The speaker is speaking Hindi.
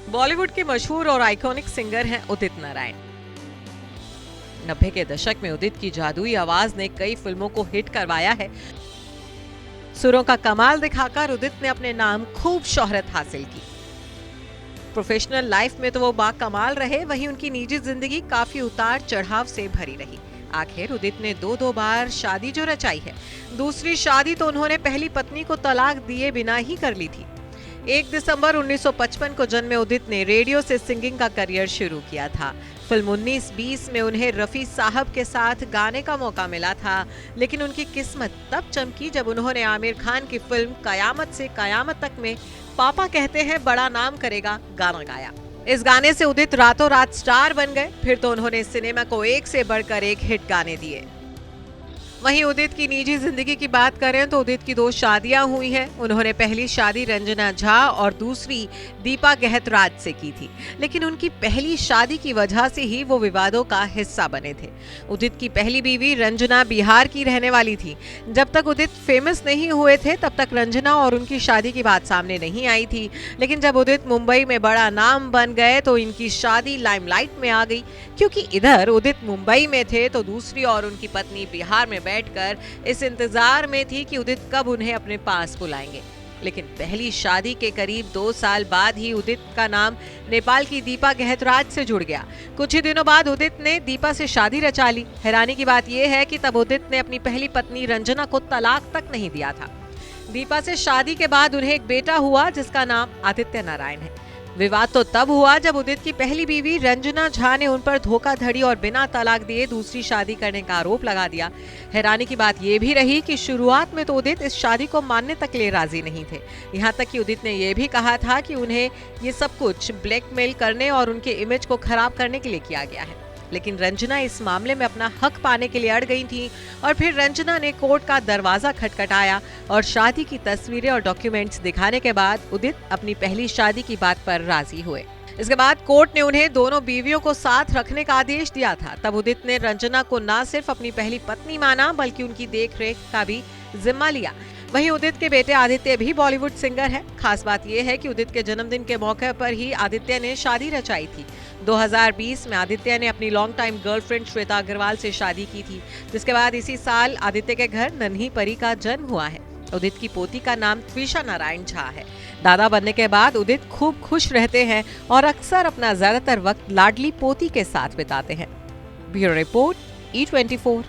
बॉलीवुड के मशहूर और आइकॉनिक सिंगर हैं उदित नारायण। 90 के दशक में उदित की जादुई आवाज ने कई फिल्मों को हिट करवाया है। सुरों का कमाल दिखाकर उदित ने अपने नाम खूब शोहरत हासिल की। प्रोफेशनल लाइफ में तो वो बाकमाल रहे, वहीं उनकी निजी जिंदगी काफी उतार चढ़ाव से भरी रही। आखिर उदित ने दो बार शादी जो रचाई है, दूसरी शादी तो उन्होंने पहली पत्नी को तलाक दिए बिना ही कर ली थी। 1 दिसंबर 1955 को जन्मे उदित ने रेडियो से सिंगिंग का करियर शुरू किया था। फिल्म 1920 में उन्हें रफी साहब के साथ गाने का मौका मिला था, लेकिन उनकी किस्मत तब चमकी जब उन्होंने आमिर खान की फिल्म कयामत से कयामत तक में पापा कहते हैं बड़ा नाम करेगा गाना गाया। इस गाने से उदित रातों रात स्टार बन गए। फिर तो उन्होंने सिनेमा को एक से बढ़कर एक हिट गाने दिए। वहीं उदित की निजी जिंदगी की बात करें तो उदित की 2 शादियां हुई हैं। उन्होंने पहली शादी रंजना झा और दूसरी दीपा गहतराज से की थी, लेकिन उनकी पहली शादी की वजह से ही वो विवादों का हिस्सा बने थे। उदित की पहली बीवी रंजना बिहार की रहने वाली थी। जब तक उदित फेमस नहीं हुए थे तब तक रंजना और उनकी शादी की बात सामने नहीं आई थी, लेकिन जब उदित मुंबई में बड़ा नाम बन गए तो इनकी शादी लाइमलाइट में आ गई। क्योंकि इधर उदित मुंबई में थे तो दूसरी और उनकी पत्नी बिहार में बैठकर इस इंतजार में थी कि उदित कब उन्हें अपने पास बुलाएंगे। लेकिन पहली शादी के करीब 2 साल बाद ही उदित का नाम नेपाल की दीपा गहतराज से जुड़ गया। कुछ ही दिनों बाद उदित ने दीपा से शादी रचा ली। हैरानी की बात यह है कि तब उदित ने अपनी पहली पत्नी रंजना को तलाक तक नहीं दिया था। दीपा से शादी के बाद उन्हें एक बेटा हुआ जिसका नाम आदित्य नारायण है। विवाद तो तब हुआ जब उदित की पहली बीवी रंजना झा ने उन पर धोखाधड़ी और बिना तलाक दिए दूसरी शादी करने का आरोप लगा दिया। हैरानी की बात यह भी रही कि शुरुआत में तो उदित इस शादी को मानने तक के लिए राजी नहीं थे। यहाँ तक कि उदित ने यह भी कहा था कि उन्हें ये सब कुछ ब्लैकमेल करने और उनके इमेज को खराब करने के लिए किया गया है। लेकिन रंजना इस मामले में अपना हक पाने के लिए अड़ गई थी और फिर रंजना ने कोर्ट का दरवाजा खटखटाया और शादी की तस्वीरें और डॉक्यूमेंट्स दिखाने के बाद उदित अपनी पहली शादी की बात पर राजी हुए। इसके बाद कोर्ट ने उन्हें दोनों बीवियों को साथ रखने का आदेश दिया था। तब उदित ने रंजना को न सिर्फ अपनी पहली पत्नी माना बल्कि उनकी देखरेख का भी जिम्मा लिया। वहीं उदित के बेटे आदित्य भी बॉलीवुड सिंगर है। खास बात यह है कि उदित के जन्मदिन के मौके पर ही आदित्य ने शादी रचाई थी। 2020 में आदित्य ने अपनी long time girlfriend Shweta Agarwal से शादी की थी, जिसके बाद इसी साल आदित्य के घर नन्ही परी का जन्म हुआ है। उदित की पोती का नाम त्विषा नारायण झा है। दादा बनने के बाद उदित खूब खुश रहते हैं और अक्सर अपना ज्यादातर वक्त लाडली पोती के साथ बिताते हैं। Bureau report E24।